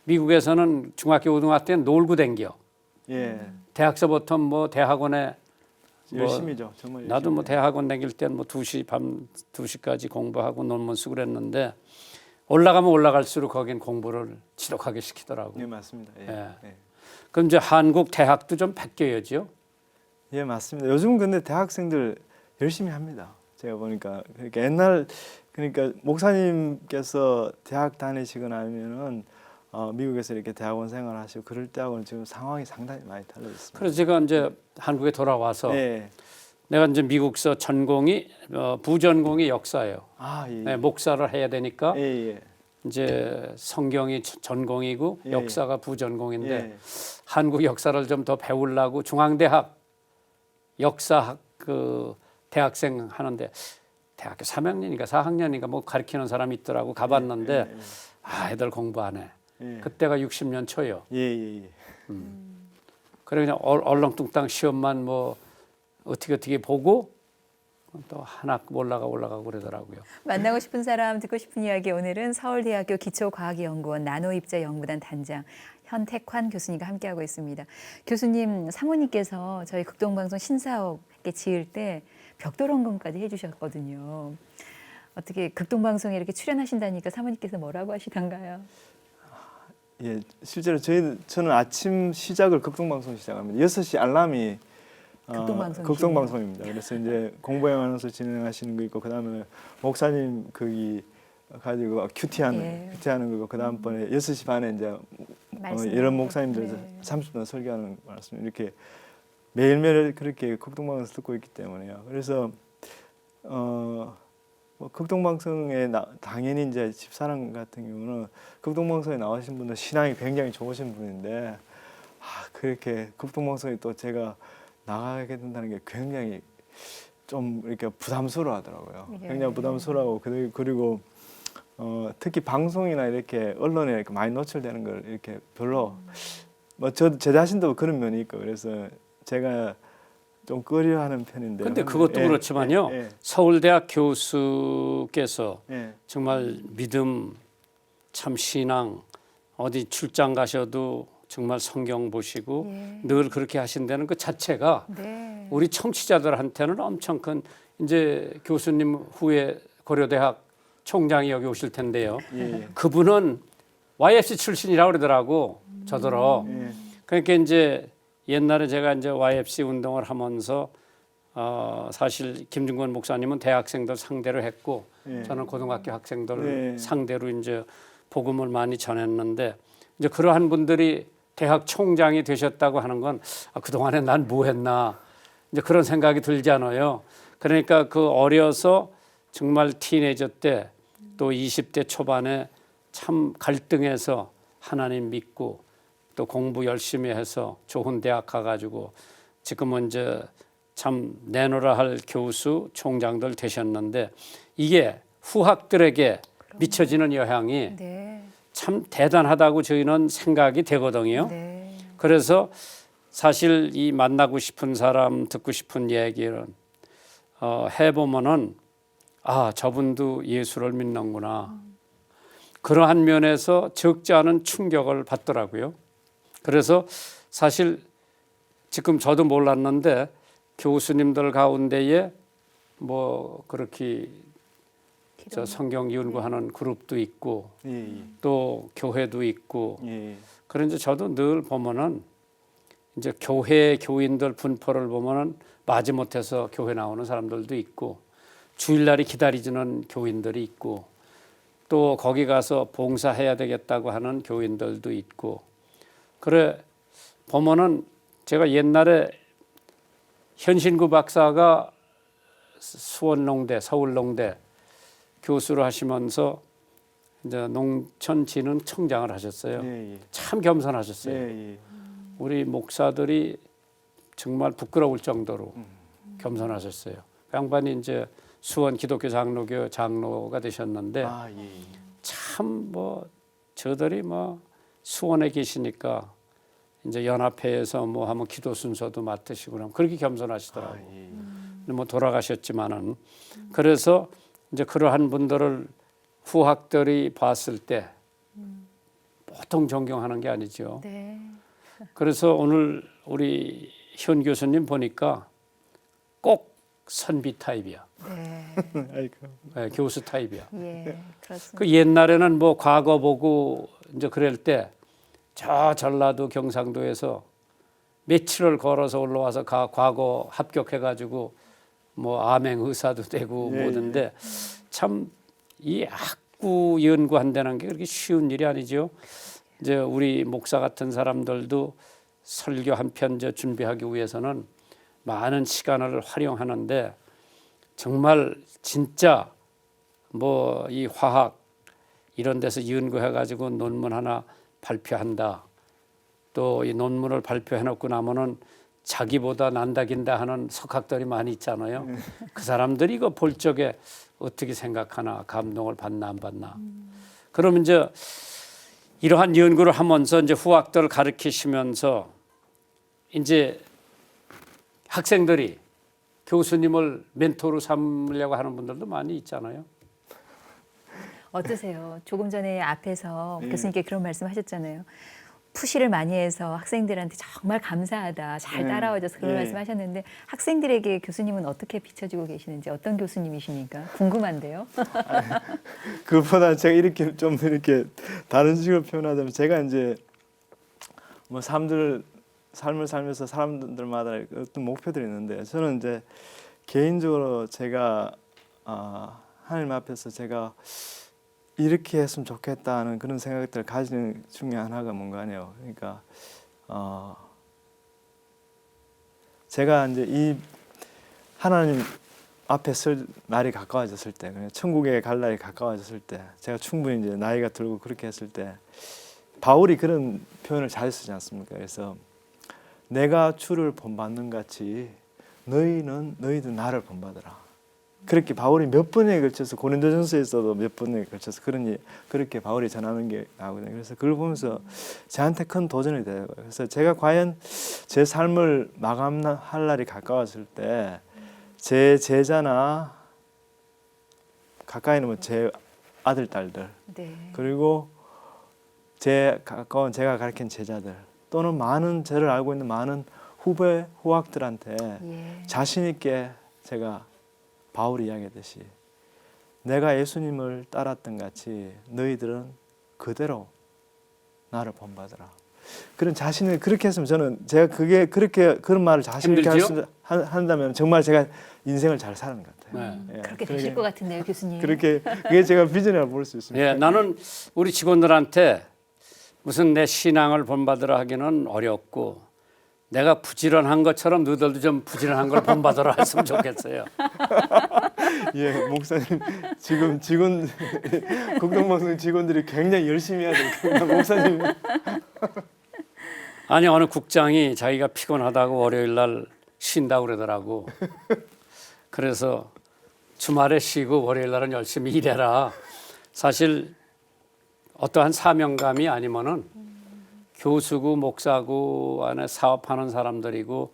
미국에서는 중학교 고등학교 때는 놀고 댕겨. 예. 대학서부터 뭐 대학원에 뭐 열심히죠. 정말 열심히. 나도 뭐 대학원 다닐 때는 뭐 2시 밤 2시까지 공부하고 논문 쓰고 그랬는데 올라가면 올라갈수록 거긴 공부를 지독하게 시키더라고. 예, 맞습니다. 예. 예. 예. 그럼 이제 한국 대학도 좀 바뀌어야죠. 예, 맞습니다. 요즘 근데 대학생들 열심히 합니다. 제가 보니까 그러니까 옛날 그러니까 목사님께서 대학 다니시거나 하면은 미국에서 이렇게 대학원 생활하시고 그럴 때하고는 지금 상황이 상당히 많이 달라졌습니다. 그래서 제가 이제 한국에 돌아와서 예. 내가 이제 미국서 전공이 부전공이 역사예요. 아, 예. 네, 목사를 해야 되니까 예, 예. 이제 성경이 전공이고 예. 역사가 부전공인데 예. 한국 역사를 좀 더 배우려고 중앙대학 역사학 그 대학생 하는데 대학교 3학년인가 4학년인가 뭐 가르치는 사람이 있더라고 가봤는데 아 애들 공부 안 해. 예. 그때가 60년 초요. 예. 그래 그냥 얼렁뚱땅 시험만 뭐 어떻게 보고 또 하나 올라가고 그러더라고요. 만나고 싶은 사람, 듣고 싶은 이야기 오늘은 서울대학교 기초과학연구원 나노입자연구단 단장 현택환 교수님과 함께하고 있습니다. 교수님 사모님께서 저희 극동방송 신사옥 이렇게 지을 때 벽돌 헌금까지 해주셨거든요. 어떻게 극동방송에 이렇게 출연하신다니까 사모님께서 뭐라고 하시던가요? 예, 실제로 저는 아침 시작을 극동방송 시작합니다. 6시 알람이 극동방송입니다. 그래서 이제 공부하면서 진행하시는 거 있고 그다음에 목사님 거기 가지고 큐티하는 거고 그다음번에 6시 반에 이제 이런 목사님들 30분 설교하는 말씀 이렇게 매일매일 그렇게 극동방송을 듣고 있기 때문에요. 그래서 뭐 극동방송에 당연히 이제 집사람 같은 경우는 극동방송에 나오신 분들 신앙이 굉장히 좋으신 분인데 그렇게 극동방송에 또 제가 나가게 된다는 게 굉장히 좀 이렇게 부담스러워하더라고요. 예. 굉장히 부담스러워. 그리고 특히 방송이나 이렇게 언론에 이렇게 많이 노출되는 걸 이렇게 별로 뭐 제 자신도 그런 면이 있고 그래서 제가 좀 꺼려하는 편인데. 근데 그것도 그렇지만요. 서울대학 교수께서 정말 믿음, 참 신앙, 어디 출장 가셔도 정말 성경 보시고 늘 그렇게 하신다는 그 자체가 우리 청취자들한테는 엄청 큰 이제 교수님 후에 고려대학 총장이 여기 오실 텐데요. 그분은 YFC 출신이라고 그러더라고 저더러. 그러니까 이제 옛날에 제가 이제 YFC 운동을 하면서 사실 김중건 목사님은 대학생들 상대로 했고 저는 고등학교 학생들 상대로 이제 복음을 많이 전했는데 이제 그러한 분들이 대학 총장이 되셨다고 하는 건 그동안에 난 뭐 했나 이제 그런 생각이 들잖아요. 그러니까 그 어려서 정말 티네이저 때 또 20대 초반에 참 갈등해서 하나님 믿고 또 공부 열심히 해서 좋은 대학 가가지고 지금은 이제 참 내노라 할 교수 총장들 되셨는데 이게 후학들에게 미쳐지는 영향이 참 대단하다고 저희는 생각이 되거든요. 그래서 사실 이 만나고 싶은 사람 듣고 싶은 얘기를 해보면은 저분도 예수를 믿는구나. 그러한 면에서 적지 않은 충격을 받더라고요. 그래서 사실 지금 저도 몰랐는데 교수님들 가운데에 뭐 그렇게 저 성경 연구하는 그룹도 있고 또 교회도 있고 그런데 저도 늘 보면은 이제 교회 교인들 분포를 보면은 마지못해서 교회 나오는 사람들도 있고 주일날이 기다리지는 교인들이 있고 또 거기 가서 봉사해야 되겠다고 하는 교인들도 있고 그래 보면은 제가 옛날에 현신구 박사가 수원농대 서울농대 교수를 하시면서 이제 농촌진흥청장을 하셨어요. 참 겸손하셨어요. 우리 목사들이 정말 부끄러울 정도로 겸손하셨어요. 양반이 이제 수원 기독교 장로교 장로가 되셨는데 참 뭐 저들이 뭐 수원에 계시니까 이제 연합회에서 뭐 하면 기도 순서도 맡으시고 그럼 그렇게 겸손하시더라고요. 뭐 돌아가셨지만은 그래서 이제 그러한 분들을 후학들이 봤을 때 보통 존경하는 게 아니죠. 그래서 오늘 우리 현 교수님 보니까 꼭 선비 타입이야. 네, 교수 타입이야. 그렇습니다. 그 옛날에는 뭐 과거 보고 이제 그럴 때 저 전라도 경상도에서 며칠을 걸어서 올라와서 과거 합격해가지고 뭐 암행 의사도 되고 뭐든데 참 이 학구 연구한다는 게 그렇게 쉬운 일이 아니죠. 이제 우리 목사 같은 사람들도 설교 한 편 준비하기 위해서는 많은 시간을 활용하는데 정말 진짜 뭐 이 화학 이런 데서 연구해가지고 논문 하나 발표한다. 또 이 논문을 발표해놓고 나면은 자기보다 난다긴다 하는 석학들이 많이 있잖아요. 그 사람들이 이거 볼 적에 어떻게 생각하나 감동을 받나 안 받나. 그러면 이제 이러한 연구를 하면서 이제 후학들을 가르치시면서 이제 학생들이 교수님을 멘토로 삼으려고 하는 분들도 많이 있잖아요. 어떠세요? 조금 전에 앞에서 교수님께 그런 말씀하셨잖아요. 푸시를 많이 해서 학생들한테 정말 감사하다, 잘 따라와줘서 그런 예. 말씀하셨는데 학생들에게 교수님은 어떻게 비춰주고 계시는지 어떤 교수님이십니까? 궁금한데요. 그보다 제가 이렇게 좀 이렇게 다른 식으로 표현하자면 제가 이제 뭐 삶을 살면서 사람들마다 어떤 목표들이 있는데 저는 이제 개인적으로 제가 하나님 앞에서 제가 이렇게 했으면 좋겠다는 그런 생각들을 가지는 중에 하나가 뭔가 아니에요. 그러니까 제가 이제 이 하나님 앞에 설 날이 가까워졌을 때, 천국에 갈 날이 가까워졌을 때, 제가 충분히 이제 나이가 들고 그렇게 했을 때, 바울이 그런 표현을 잘 쓰지 않습니까? 그래서 내가 주를 본받는 같이 너희도 나를 본받으라. 그렇게 바울이 몇 번에 걸쳐서 고린도전서에서도 몇 번에 걸쳐서 그렇게 바울이 전하는 게 나오거든요. 그래서 그걸 보면서 저한테 큰 도전이 돼요. 그래서 제가 과연 제 삶을 마감할 날이 가까웠을 때 제 제자나 가까이는 뭐 제 아들 딸들 네. 그리고 제 가까운 제가 가르친 제자들 또는 많은 저를 알고 있는 많은 후배 후학들한테 예. 자신 있게 제가 바울이 이야기했듯이 내가 예수님을 따랐던 같이 너희들은 그대로 나를 본받으라. 그런 자신을 그렇게 했으면 저는 제가 그게 그렇게 그런 말을 자신 있게 한다면 정말 제가 인생을 잘 사는 것 같아요. 네. 예, 그렇게 되실 것 같은데요, 교수님. 그렇게 그게 제가 비전이라고 볼 수 있습니다. 예, 나는 우리 직원들한테 무슨 내 신앙을 본받으라 하기는 어렵고 내가 부지런한 것처럼 너희들도 좀 부지런한 걸 본받으라 했으면 좋겠어요. 예, 목사님 지금 직원 국동방송 직원들이 굉장히 열심히 해야 될 겁니다. 목사님. 아니 어느 국장이 자기가 피곤하다고 월요일 날 쉰다고 그러더라고. 그래서 주말에 쉬고 월요일 날은 열심히 일해라. 사실 어떠한 사명감이 아니면은 교수고 목사고 안에 사업하는 사람들이고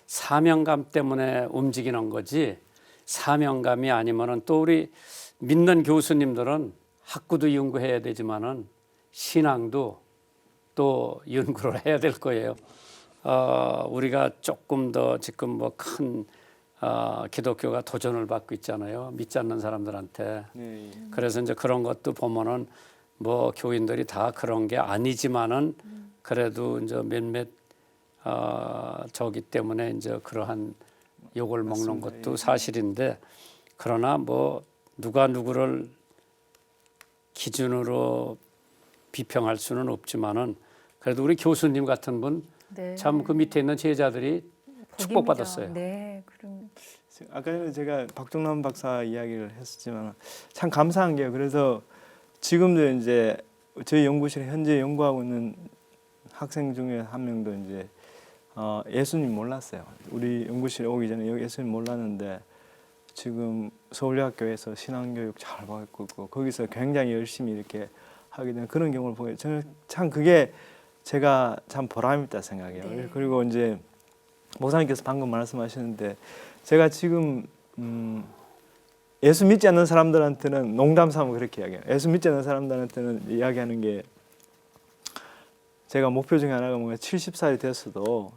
사명감 때문에 움직이는 거지 사명감이 아니면은 또 우리 믿는 교수님들은 학구도 연구해야 되지만은 신앙도 또 연구를 해야 될 거예요. 우리가 조금 더 지금 뭐 큰 기독교가 도전을 받고 있잖아요. 믿지 않는 사람들한테. 네. 그래서 이제 그런 것도 보면은 뭐 교인들이 다 그런 게 아니지만은 그래도 이제 몇몇 저기 때문에 이제 그러한 욕을 먹는 맞습니다. 것도 사실인데 그러나 뭐 누가 누구를 기준으로 비평할 수는 없지만은 그래도 우리 교수님 같은 분 참 그 네. 밑에 있는 제자들이 축복받았어요. 네, 그럼 아까 전에 제가 박종남 박사 이야기를 했었지만 참 감사한 게요. 그래서 지금도 이제 저희 연구실에 현재 연구하고 있는 학생 중에 한 명도 이제 예수님 몰랐어요. 우리 연구실에 오기 전에 예수님 몰랐는데 지금 서울대학교에서 신앙교육 잘 받고 있고 거기서 굉장히 열심히 이렇게 하게 된 그런 경우를 보게 저는 참 그게 제가 참 보람 있다 생각해요. 네. 그리고 이제 목사님께서 방금 말씀하셨는데 제가 지금 예수 믿지 않는 사람들한테는 농담 삼아 그렇게 이야기해요. 예수 믿지 않는 사람들한테는 이야기하는 게 제가 목표 중에 하나가 뭔가 70살이 됐어도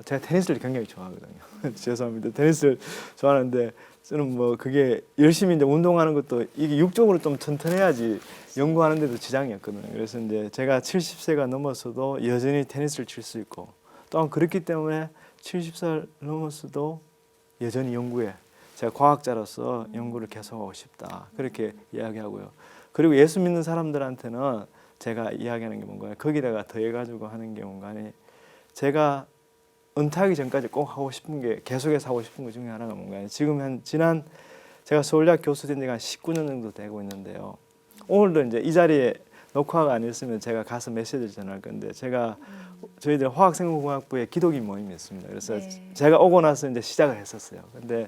제가 테니스를 굉장히 좋아하거든요. 죄송합니다. 테니스를 좋아하는데 저는 뭐 그게 열심히 이제 운동하는 것도 이게 육적으로 좀 튼튼해야지 연구하는데도 지장이 없거든요. 그래서 이제 제가 70세가 넘었어도 여전히 테니스를 칠 수 있고 또한 그렇기 때문에 70살 넘었어도 여전히 연구에 제가 과학자로서 연구를 계속하고 싶다. 그렇게 이야기하고요. 그리고 예수 믿는 사람들한테는 제가 이야기하는 게 뭔가요? 거기다가 더해가지고 하는 게 뭔가니 제가 은퇴하기 전까지 꼭 하고 싶은 게 계속해서 하고 싶은 것 중에 하나가 뭔가요? 지금 지난 제가 서울대학 교수 된 지가 한 19년 정도 되고 있는데요. 오늘도 이제 이 자리에 녹화가 아니었으면 제가 가서 메시지를 전할 건데 제가 저희들 화학생물공학부에 기독인 모임이 있습니다. 그래서 네. 제가 오고 나서 이제 시작을 했었어요. 근데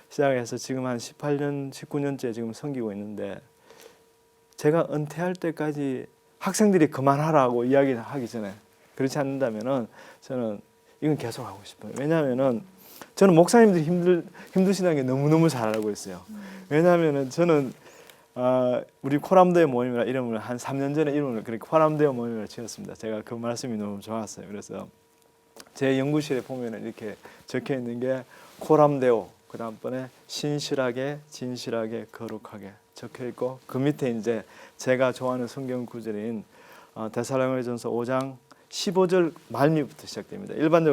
시작을 해서 지금 한 18년, 19년째 지금 섬기고 있는데 제가 은퇴할 때까지 학생들이 그만하라고 이야기를 하기 전에 그렇지 않는다면은 저는 이건 계속 하고 싶어요. 왜냐하면은 저는 목사님들이 힘드시다는 게 너무너무 잘 알고 있어요. 왜냐하면은 저는 우리 코람도의 모임이라 이름을 한 3년 전에 이름을 그렇게 코람도의 모임이라 지었습니다. 제가 그 말씀이 너무 좋았어요. 그래서 제 연구실에 보면은 이렇게 적혀 있는 게 코람데오, 그 다음번에 신실하게, 진실하게, 거룩하게 적혀 있고, 그 밑에 이제 제가 좋아하는 성경 구절인 데살로니가전서 5장 15절 말미부터 시작됩니다. 일반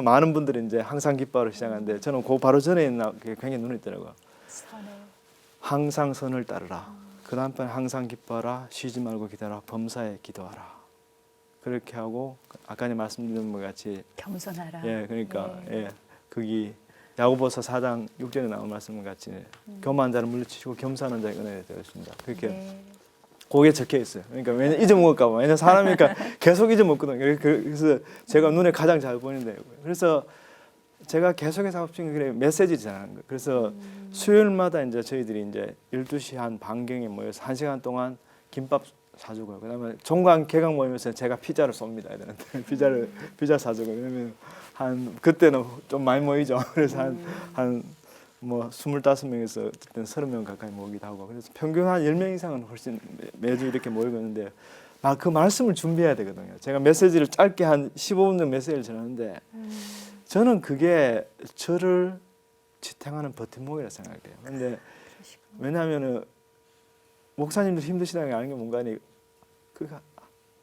많은 분들이 이제 항상 기뻐하러 시작하는데 저는 그 바로 전에 있나 그게 굉장히 눈에 띄더라고요. 항상 선을 따르라. 그 다음번에 항상 기뻐하라. 쉬지 말고 기도하라. 범사에 기도하라. 그렇게 하고 아까 말씀드린 것 같이 겸손하라. 예, 그러니까 예, 거기 야고보서 4장 6절에 나온 말씀 같이 교만한 자를 물리치시고 겸손한 자의 은혜를 되었습니다. 그렇게 그게 적혀 있어요. 그러니까 왜냐 잊어먹을까 봐. 왜냐 사람이니까 계속 잊어먹거든요. 그래서 제가 눈에 가장 잘 보이는데 그래서 제가 계속해서 하고 싶은 게 메시지잖아요. 그래서 수요일마다 이제 저희들이 이제 12시 한 반경에 모여서 1시간 동안 김밥 사주고요. 그다음에 종강 개강 모임에서 제가 피자를 쏩니다. 애들한테 피자 사주고 그러면 한 그때는 좀 많이 모이죠. 그래서 한 뭐 25명에서 어쨌든 30명 가까이 모이기도 하고 그래서 평균 한 10명 이상은 훨씬 매주 이렇게 모이고 있는데 그 말씀을 준비해야 되거든요. 제가 메시지를 짧게 한 15분 정도 메시지를 전하는데 저는 그게 저를 지탱하는 버팀목이라 생각해요. 근데 왜냐하면은 목사님들 힘드시다는 게 아는 게 뭔가 아니 그가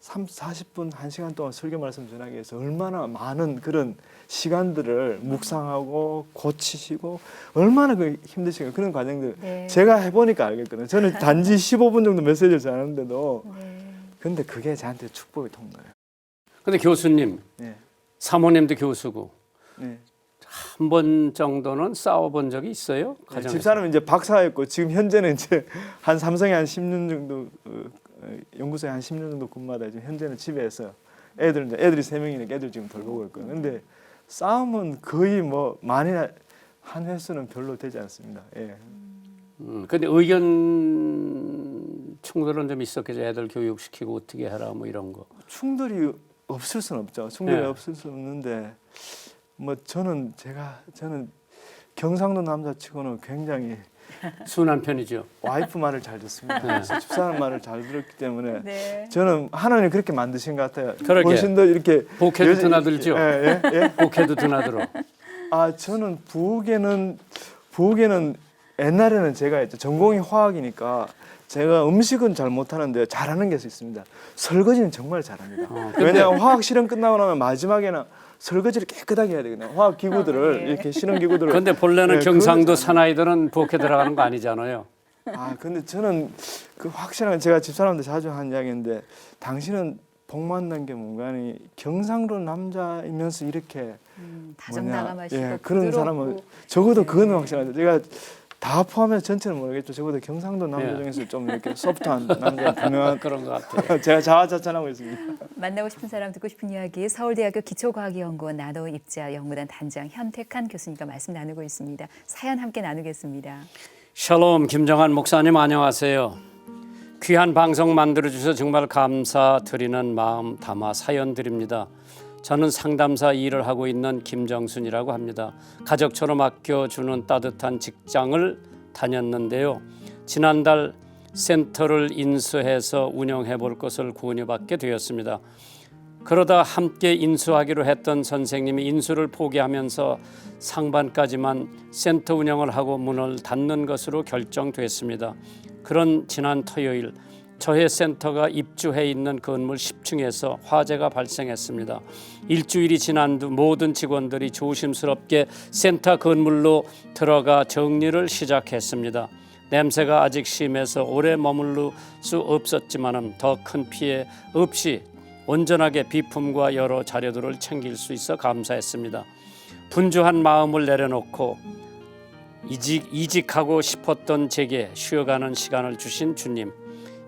40분, 1시간 동안 설교 말씀 전하기 위해서 얼마나 많은 그런 시간들을 묵상하고 고치시고 얼마나 그 힘드시고 그런 과정들 제가 해보니까 알겠거든요. 저는 단지 15분 정도 메시지를 전하는데도 근데 그게 저한테 축복이 된 거예요. 근데 교수님, 네. 사모님도 교수고 네. 한 번 정도는 싸워본 적이 있어요? 가정에서? 집사람은 이제 박사였고 지금 현재는 이제 한 삼성에 한 10년 정도 연구소에 한 10년 정도 근무하다 지금 현재는 집에서 애들이 3명이니까 애들 지금 돌보고 있거든요. 근데 싸움은 거의 뭐 많이 한 횟수는 별로 되지 않습니다. 예. 근데 의견 충돌은 좀 있었겠죠. 애들 교육시키고 어떻게 해라 뭐 이런 거. 충돌이 없을 수는 없죠. 충돌이 없을 수 없는데 뭐 저는 경상도 남자치고는 굉장히 순한 편이죠. 와이프 말을 잘 듣습니다. 그래서 집사람 말을 잘 들었기 때문에 저는 하나님 그렇게 만드신 것 같아요. 그러게. 훨씬 더 이렇게 복해도 드나들죠. 예? 복해도 드나들어. 저는 부엌에는 옛날에는 제가 했죠. 전공이 화학이니까 제가 음식은 잘 못하는데 잘하는 게 있습니다. 설거지는 정말 잘합니다. 왜냐하면 화학 실험 끝나고 나면 마지막에는 설거지를 깨끗하게 해야 되거든요. 화학 기구들을 이렇게 실험 기구들을. 근데 본래는 경상도 사나이들은 부엌에 들어가는 거 아니잖아요. 근데 저는 그 확실한 제가 집사람한테 자주 한 이야기인데 당신은 복 만난 게 뭔가니 경상도 남자이면서 이렇게 다정다감하시고 그런 사람은 적어도 그거는 확실한데 제가 다 포함해서 전체는 모르겠죠. 적어도 경상도 남자 중에서 좀 이렇게 소프트한 남자 분명한 그런 것 같아요. 제가 자화자찬하고 있습니다. 만나고 싶은 사람 듣고 싶은 이야기 서울대학교 기초과학연구원 나노 입자 연구단 단장 현택한 교수님과 말씀 나누고 있습니다. 사연 함께 나누겠습니다. 샬롬 김정한 목사님 안녕하세요. 귀한 방송 만들어주셔서 정말 감사드리는 마음 담아 사연 드립니다. 저는 상담사 일을 하고 있는 김정순이라고 합니다. 가족처럼 아껴주는 따뜻한 직장을 다녔는데요. 지난달 센터를 인수해서 운영해 볼 것을 권유받게 되었습니다. 그러다 함께 인수하기로 했던 선생님이 인수를 포기하면서 상반까지만 센터 운영을 하고 문을 닫는 것으로 결정됐습니다. 그런 지난 토요일 저의 센터가 입주해 있는 건물 10층에서 화재가 발생했습니다. 일주일이 지난 후 모든 직원들이 조심스럽게 센터 건물로 들어가 정리를 시작했습니다. 냄새가 아직 심해서 오래 머물러 수 없었지만 더 큰 피해 없이 온전하게 비품과 여러 자료들을 챙길 수 있어 감사했습니다. 분주한 마음을 내려놓고 이직하고 싶었던 제게 쉬어가는 시간을 주신 주님,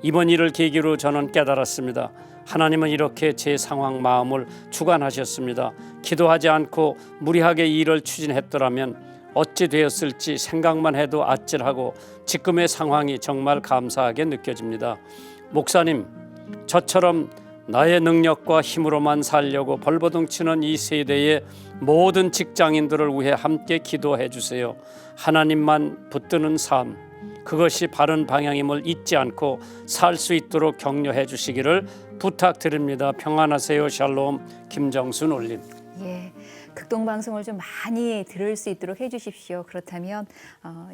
이번 일을 계기로 저는 깨달았습니다. 하나님은 이렇게 제 상황 마음을 주관하셨습니다. 기도하지 않고 무리하게 일을 추진했더라면 어찌 되었을지 생각만 해도 아찔하고 지금의 상황이 정말 감사하게 느껴집니다. 목사님, 저처럼 나의 능력과 힘으로만 살려고 벌거덩치는 이 세대의 모든 직장인들을 위해 함께 기도해 주세요. 하나님만 붙드는 삶, 그것이 바른 방향임을 잊지 않고 살 수 있도록 격려해 주시기를 부탁드립니다. 평안하세요. 샬롬. 김정순 올림. 예, 극동 방송을 좀 많이 들을 수 있도록 해주십시오. 그렇다면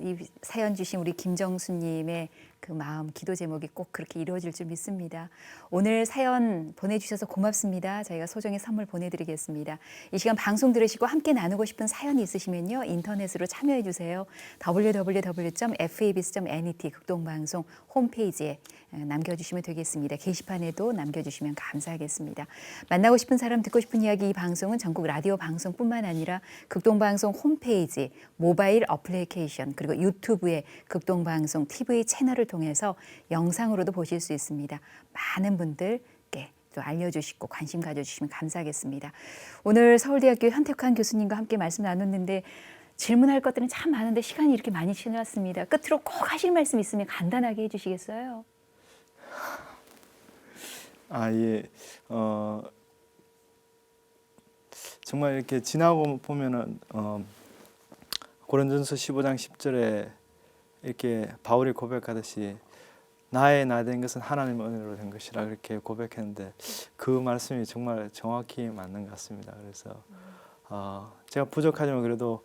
이 사연 주신 우리 김정수님의 그 마음, 기도 제목이 꼭 그렇게 이루어질 줄 믿습니다. 오늘 사연 보내주셔서 고맙습니다. 저희가 소정의 선물 보내드리겠습니다. 이 시간 방송 들으시고 함께 나누고 싶은 사연이 있으시면요, 인터넷으로 참여해 주세요. www.fabc.net 극동방송 홈페이지에 남겨주시면 되겠습니다. 게시판에도 남겨주시면 감사하겠습니다. 만나고 싶은 사람, 듣고 싶은 이야기, 이 방송은 전국 라디오 방송뿐만 아니라 극동방송 홈페이지, 모바일 어플리케이션, 그리고 유튜브의 극동방송 TV 채널을 통해서 영상으로도 보실 수 있습니다. 많은 분들께 또 알려주시고 관심 가져주시면 감사하겠습니다. 오늘 서울대학교 현택환 교수님과 함께 말씀 나눴는데 질문할 것들은 참 많은데 시간이 이렇게 많이 지났습니다. 끝으로 꼭 하실 말씀 있으면 간단하게 해주시겠어요? 예. 정말 이렇게 지나고 보면은 고린도전서 15장 10절에 이렇게 바울이 고백하듯이 나의 나 된 것은 하나님의 은혜로 된 것이라 그렇게 고백했는데 그 말씀이 정말 정확히 맞는 것 같습니다. 그래서 제가 부족하지만 그래도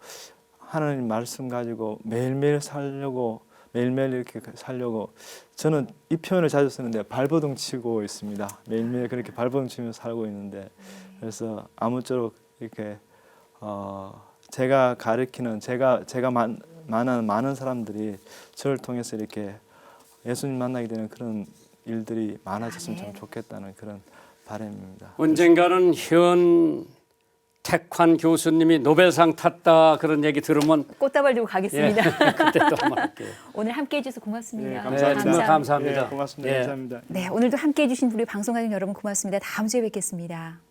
하나님 말씀 가지고 매일매일 살려고 매일매일 이렇게 살려고 저는 이 표현을 자주 쓰는데 발버둥 치고 있습니다. 매일매일 그렇게 발버둥 치면서 살고 있는데 그래서 아무쪼록 이렇게 제가 가르치는 제가 만나는 많은 사람들이 저를 통해서 이렇게 예수님 만나게 되는 그런 일들이 많아졌으면 참 좋겠다는 그런 바람입니다. 언젠가는 현택환 교수님이 노벨상 탔다 그런 얘기 들으면 꽃다발 들고 가겠습니다. 그때 또 한번 할게요. 오늘 함께해 주셔서 고맙습니다. 네, 감사합니다. 정말 감사합니다. 네, 고맙습니다. 예. 감사합니다. 네, 오늘도 함께해 주신 우리 방송가족 여러분 고맙습니다. 다음 주에 뵙겠습니다.